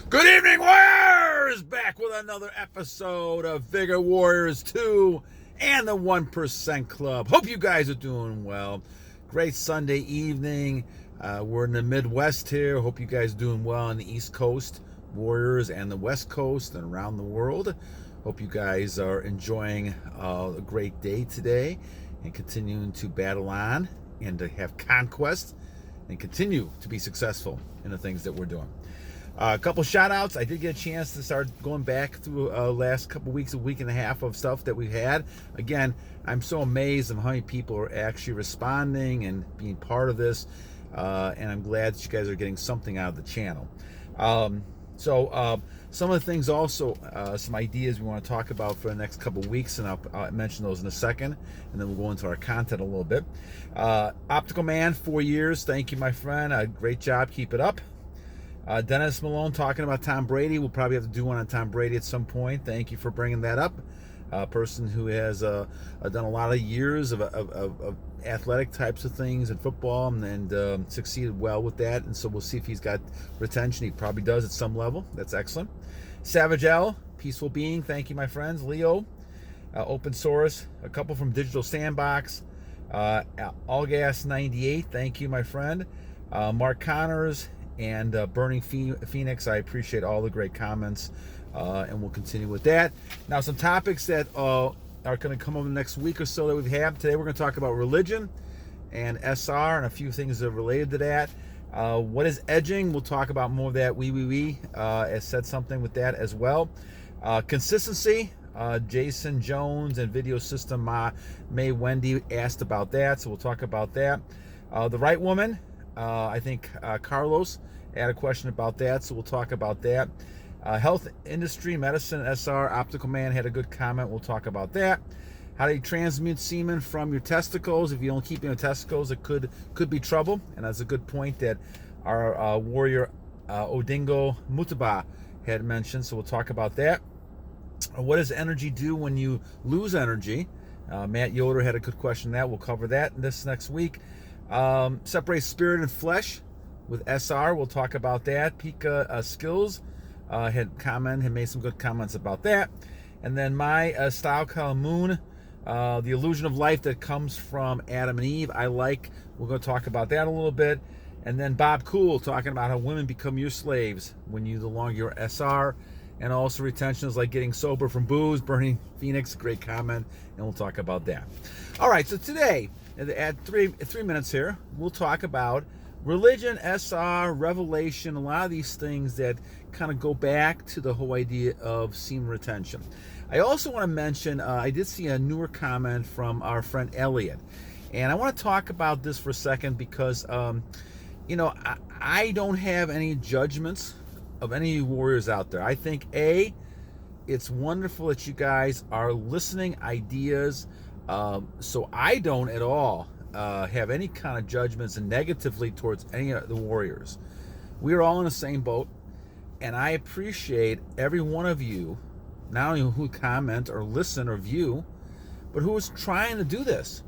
Good evening, Warriors! Back with another episode of Vigor Warriors 2 and the 1% Club. Hope you guys are doing well. Great Sunday evening. We're in the Midwest here. Hope you guys are doing well on the East Coast, Warriors, and the West Coast and around the world. Hope you guys are enjoying a great day today and continuing to battle on and to have conquest and continue to be successful in the things that we're doing. A couple shout outs. I did get a chance to start going back through last couple weeks, a week and a half of stuff that we've had. Again, I'm so amazed at how many people are actually responding and being part of this. And I'm glad that you guys are getting something out of the channel. Some of the things also, some ideas we want to talk about for the next couple weeks, and I'll mention those in a second, and then we'll go into our content a little bit. Optical Man, 4 years. Thank you, my friend. Great job. Keep it up. Denis Malone talking about Tom Brady. We'll probably have to do one on Tom Brady at some point. Thank you for bringing that up. A person who has done a lot of years of athletic types of things in football and succeeded well with that. And so we'll see if he's got retention. He probably does at some level. That's excellent. Savage L, peaceful being. Thank you, my friends. Leo, open source. A couple from Digital Sandbox. Allgas 98. Thank you, my friend. Mark Connors. And Burning Phoenix, I appreciate all the great comments, and we'll continue with that. Now, some topics that are going to come over the next week or so that we have. Today, we're going to talk about religion and SR and a few things that are related to that. What is edging? We'll talk about more of that. I said something with that as well. Consistency. Jason Jones and Video System May Wendy asked about that, so we'll talk about that. The Right Woman. I think Carlos had a question about that, so we'll talk about that. Health industry, medicine, SR, Optical Man had a good comment. We'll talk about that. How do you transmute semen from your testicles? If you don't keep your testicles, it could be trouble. And that's a good point that our warrior Odingo Mutaba had mentioned, so we'll talk about that. What does energy do when you lose energy? Matt Yoder had a good question on that. We'll cover that this next week. Separate spirit and flesh with SR. We'll talk about that. Pika Skills had made some good comments about that. And then my style Moon, the illusion of life that comes from Adam and Eve. We're going to talk about that a little bit. And then Bob Cool talking about how women become your slaves when you no longer your SR. And also retention is like getting sober from booze. Burning Phoenix, great comment. And we'll talk about that. All right, so today, at 3 minutes here, we'll talk about religion, SR, revelation, a lot of these things that kind of go back to the whole idea of semen retention. I also want to mention, I did see a newer comment from our friend Elliot. And I want to talk about this for a second because, I don't have any judgments of any warriors out there. I think, it's wonderful that you guys are listening ideas. So I don't at all have any kind of judgments negatively towards any of the warriors. We are all in the same boat, and I appreciate every one of you, not only who comment or listen or view, but who is trying to do this.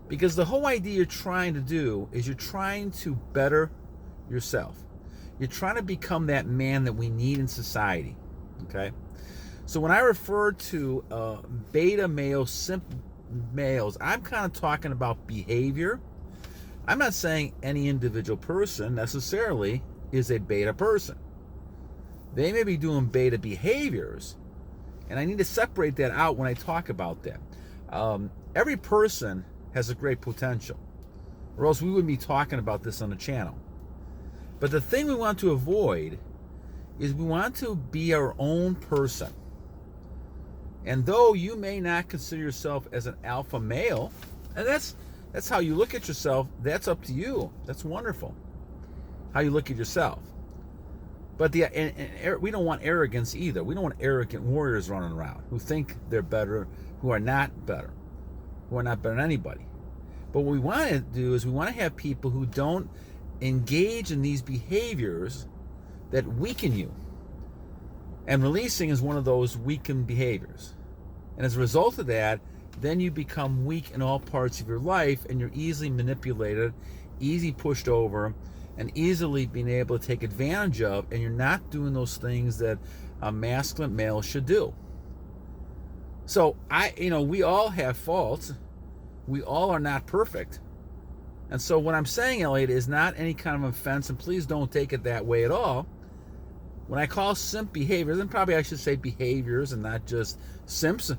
Because the whole idea you're trying to do is you're trying to better yourself. You're trying to become that man that we need in society. Okay? So when I refer to beta male, simp males, I'm kind of talking about behavior. I'm not saying any individual person necessarily is a beta person. They may be doing beta behaviors, and I need to separate that out when I talk about that. Every person has a great potential, or else we wouldn't be talking about this on the channel. But the thing we want to avoid is we want to be our own person. And though you may not consider yourself as an alpha male, and that's how you look at yourself, that's up to you. That's wonderful, how you look at yourself. But we don't want arrogance either. We don't want arrogant warriors running around who think they're better, who are not better than anybody. But what we want to do is we want to have people who don't engage in these behaviors that weaken you. And releasing is one of those weakened behaviors. And as a result of that, then you become weak in all parts of your life, and you're easily manipulated, easy pushed over, and easily being able to take advantage of, and you're not doing those things that a masculine male should do. So we all have faults. We all are not perfect. And so what I'm saying, Elliot, is not any kind of offense, and please don't take it that way at all. When I call simp behaviors, and probably I should say behaviors and not just simps,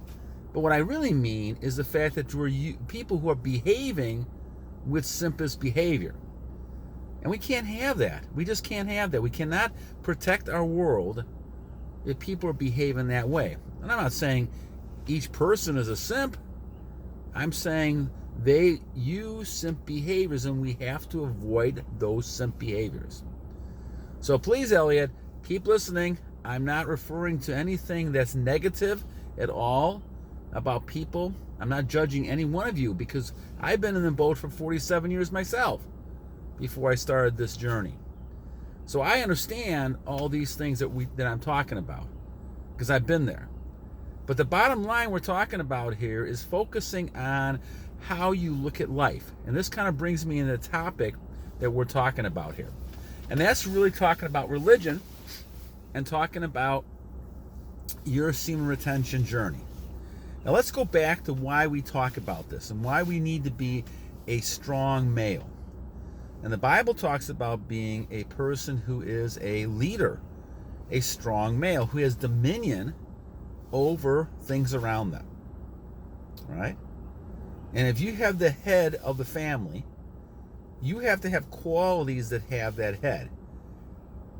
but what I really mean is the fact that we're people who are behaving with simpist behavior. And we can't have that. We just can't have that. We cannot protect our world if people are behaving that way. And I'm not saying each person is a simp. I'm saying they use simp behaviors, and we have to avoid those simp behaviors. So please, Elliot, keep listening. I'm not referring to anything that's negative at all about people. I'm not judging any one of you, because I've been in the boat for 47 years myself before I started this journey. So I understand all these things that I'm talking about, because I've been there. But the bottom line we're talking about here is focusing on how you look at life. And this kind of brings me into the topic that we're talking about here. And that's really talking about religion and talking about your semen retention journey. Now let's go back to why we talk about this and why we need to be a strong male. And the Bible talks about being a person who is a leader, a strong male who has dominion over things around them. Right? And if you have the head of the family, you have to have qualities that have that head.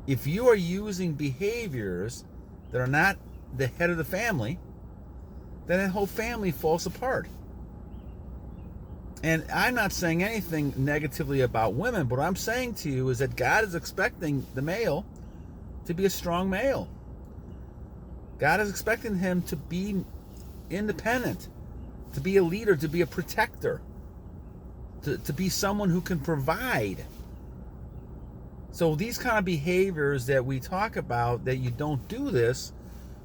If you are using behaviors that are not the head of the family, then that whole family falls apart. And I'm not saying anything negatively about women, but what I'm saying to you is that God is expecting the male to be a strong male. God is expecting him to be independent, to be a leader, to be a protector, to be someone who can provide. So these kind of behaviors that we talk about, that you don't do this,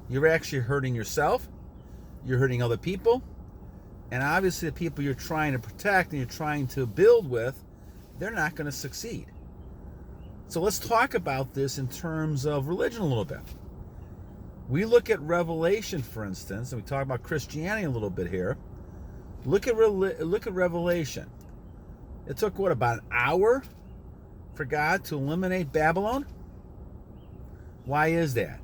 you're actually hurting yourself, you're hurting other people, and obviously the people you're trying to protect and you're trying to build with, they're not going to succeed. So let's talk about this in terms of religion a little bit. We look at Revelation, for instance, and we talk about Christianity a little bit here. Look at Revelation. It took, about an hour for God to eliminate Babylon? Why is that?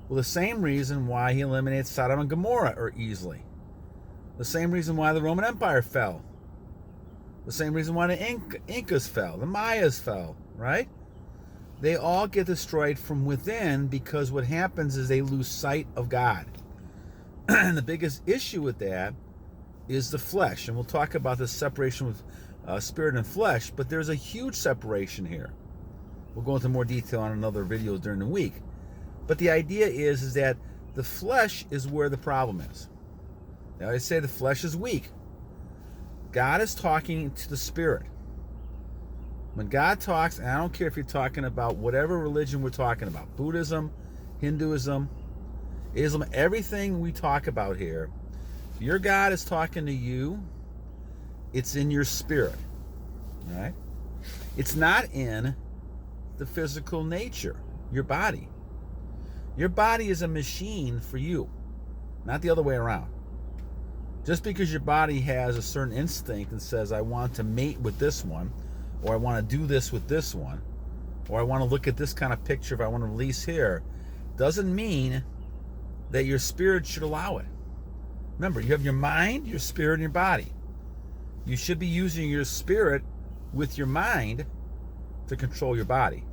Well, the same reason why he eliminated Sodom and Gomorrah or easily. The same reason why the Roman Empire fell. The same reason why the Incas fell, the Mayas fell, right? They all get destroyed from within because what happens is they lose sight of God. And the biggest issue with that is the flesh. And we'll talk about this separation with spirit and flesh, but there's a huge separation here. We'll go into more detail on another video during the week. But the idea is that the flesh is where the problem is. Now I say the flesh is weak. God is talking to the spirit. When God talks, and I don't care if you're talking about whatever religion we're talking about, Buddhism, Hinduism, Islam, everything we talk about here, if your God is talking to you, it's in your spirit, right? It's not in the physical nature, your body. Your body is a machine for you, not the other way around. Just because your body has a certain instinct and says, I want to mate with this one, or I want to do this with this one, or I want to look at this kind of picture if I want to release here, doesn't mean that your spirit should allow it. Remember, you have your mind, your spirit, and your body. You should be using your spirit with your mind to control your body.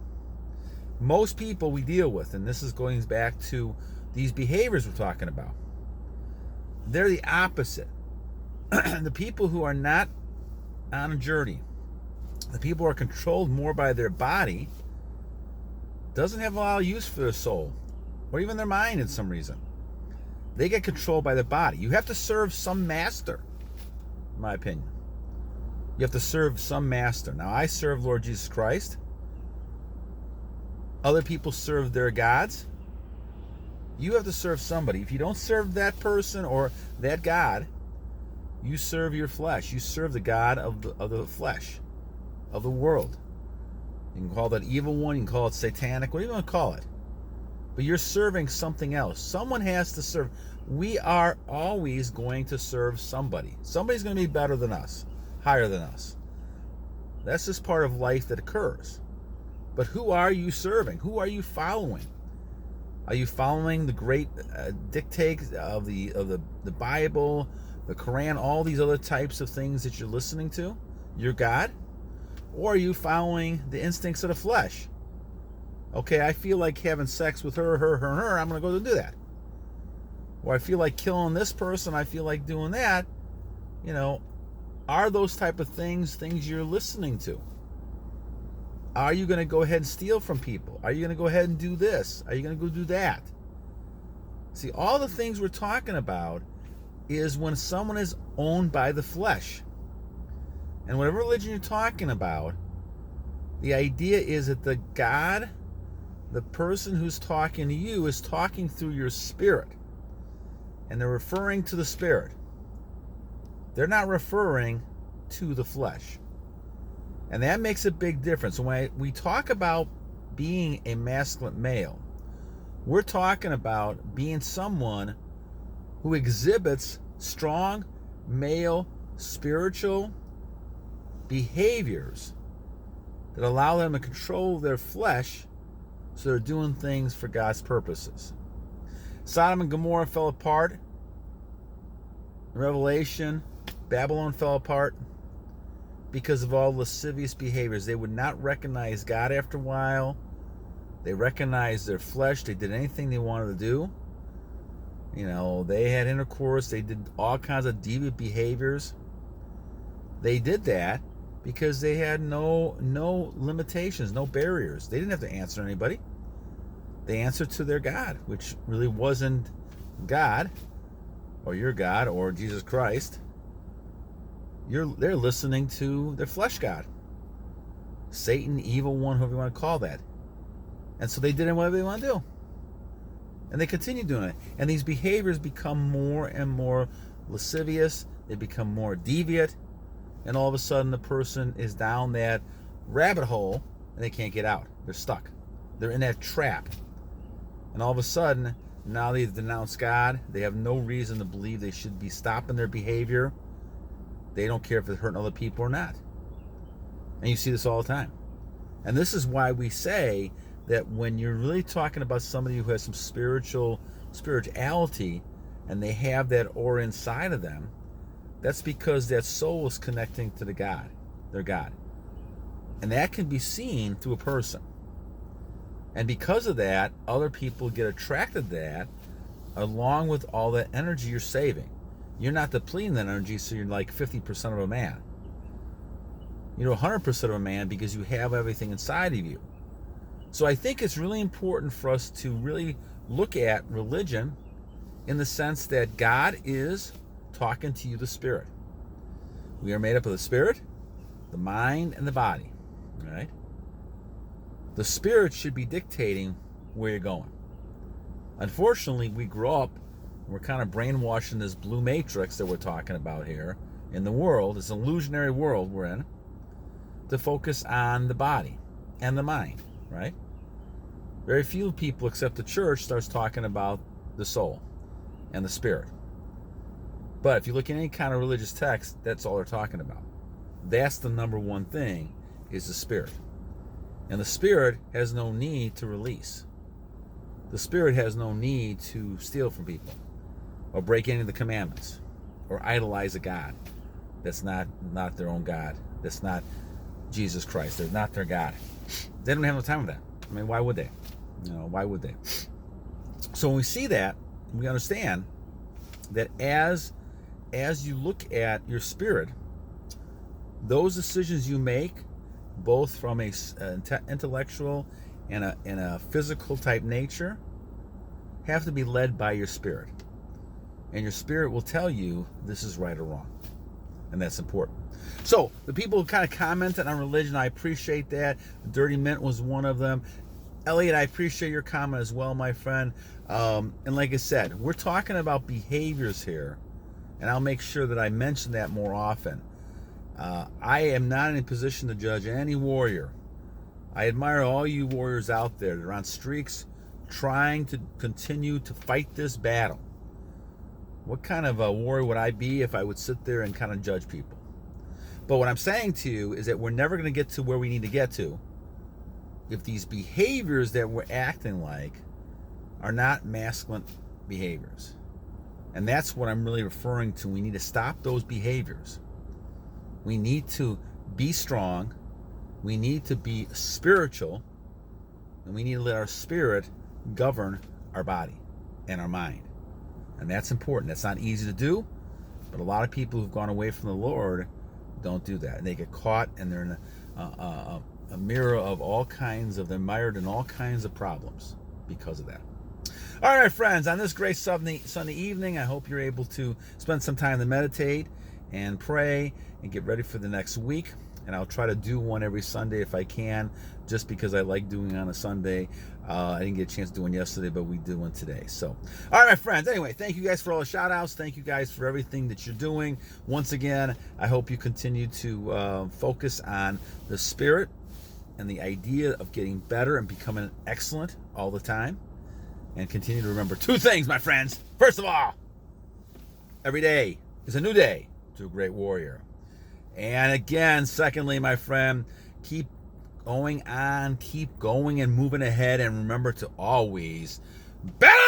Most people we deal with, and this is going back to these behaviors we're talking about, they're the opposite. The people who are not on a journey, the people who are controlled more by their body, doesn't have a lot of use for their soul or even their mind in some reason. They get controlled by their body. You have to serve some master, in my opinion. You have to serve some master. Now, I serve Lord Jesus Christ. Other people serve their gods. You have to serve somebody. If you don't serve that person or that God, you serve your flesh. You serve the God of the flesh, of the world. You can call that evil one, you can call it satanic, whatever you want to call it. But you're serving something else. Someone has to serve. We are always going to serve somebody. Somebody's going to be better than us, higher than us. That's just part of life that occurs. But who are you serving? Who are you following? Are you following the great dictates of the Bible, the Quran, all these other types of things that you're listening to? Your God? Or are you following the instincts of the flesh? Okay, I feel like having sex with her, I'm going to go do that. Or I feel like killing this person, I feel like doing that. You know, are those type of things you're listening to? Are you going to go ahead and steal from people? Are you going to go ahead and do this? Are you going to go do that? See, all the things we're talking about is when someone is owned by the flesh. And whatever religion you're talking about, the idea is that the God, the person who's talking to you, is talking through your spirit. And they're referring to the spirit. They're not referring to the flesh. And that makes a big difference. When we talk about being a masculine male, we're talking about being someone who exhibits strong male spiritual behaviors that allow them to control their flesh, so they're doing things for God's purposes. Sodom and Gomorrah fell apart. In Revelation, Babylon fell apart because of all lascivious behaviors. They would not recognize God after a while. They recognized their flesh. They did anything they wanted to do. You know, they had intercourse. They did all kinds of deviant behaviors. They did that because they had no limitations, no barriers. They didn't have to answer anybody. They answered to their God, which really wasn't God, or your God, or Jesus Christ. They're listening to their flesh god, Satan, evil one, whoever you want to call that. And so they did whatever they want to do, and they continue doing it. And these behaviors become more and more lascivious. They become more deviant, and all of a sudden the person is down that rabbit hole and they can't get out. They're stuck. They're in that trap. And all of a sudden, now they've denounced God. They have no reason to believe they should be stopping their behavior. They don't care if it's hurting other people or not. And you see this all the time. And this is why we say that when you're really talking about somebody who has some spirituality, and they have that aura inside of them, that's because that soul is connecting to their God. And that can be seen through a person. And because of that, other people get attracted to that, along with all that energy you're saving. You're not depleting that energy, so you're like 50% of a man. You're 100% of a man because you have everything inside of you. So I think it's really important for us to really look at religion in the sense that God is talking to you, the spirit. We are made up of the spirit, the mind, and the body. Right? The spirit should be dictating where you're going. Unfortunately, we grow up, we're kind of brainwashed in this blue matrix that we're talking about here in the world, this illusionary world we're in, to focus on the body and the mind, right? Very few people except the church starts talking about the soul and the spirit. But if you look at any kind of religious text, that's all they're talking about. That's the number one thing, is the spirit. And the spirit has no need to release. The spirit has no need to steal from people or break any of the commandments or idolize a God that's not their own God. That's not Jesus Christ. They're not their God. They don't have no time for that. I mean, why would they? Why would they? So when we see that, we understand that as you look at your spirit, those decisions you make, both from a intellectual and a physical type nature, have to be led by your spirit. And your spirit will tell you this is right or wrong. And that's important. So the people who kind of commented on religion, I appreciate that. Dirty Mint was one of them. Elliot, I appreciate your comment as well, my friend. And like I said, we're talking about behaviors here, and I'll make sure that I mention that more often. I am not in a position to judge any warrior. I admire all you warriors out there that are on streaks trying to continue to fight this battle. What kind of a warrior would I be if I would sit there and kind of judge people? But what I'm saying to you is that we're never going to get to where we need to get to if these behaviors that we're acting like are not masculine behaviors. And that's what I'm really referring to. We need to stop those behaviors. We need to be strong. We need to be spiritual. And we need to let our spirit govern our body and our mind. And that's important. That's not easy to do, but a lot of people who've gone away from the Lord don't do that. And they get caught and they're in a mirror of all kinds of, they're mired in all kinds of problems because of that. All right, friends, on this great Sunday evening, I hope you're able to spend some time to meditate and pray and get ready for the next week. And I'll try to do one every Sunday if I can, just because I like doing on a Sunday. I didn't get a chance to do one yesterday, but we did one today. So, all right, my friends. Anyway, thank you guys for all the shout-outs. Thank you guys for everything that you're doing. Once again, I hope you continue to focus on the spirit and the idea of getting better and becoming excellent all the time. And continue to remember two things, my friends. First of all, every day is a new day to a great warrior. And again, secondly, my friend, keep going on, keep going and moving ahead, and remember to always battle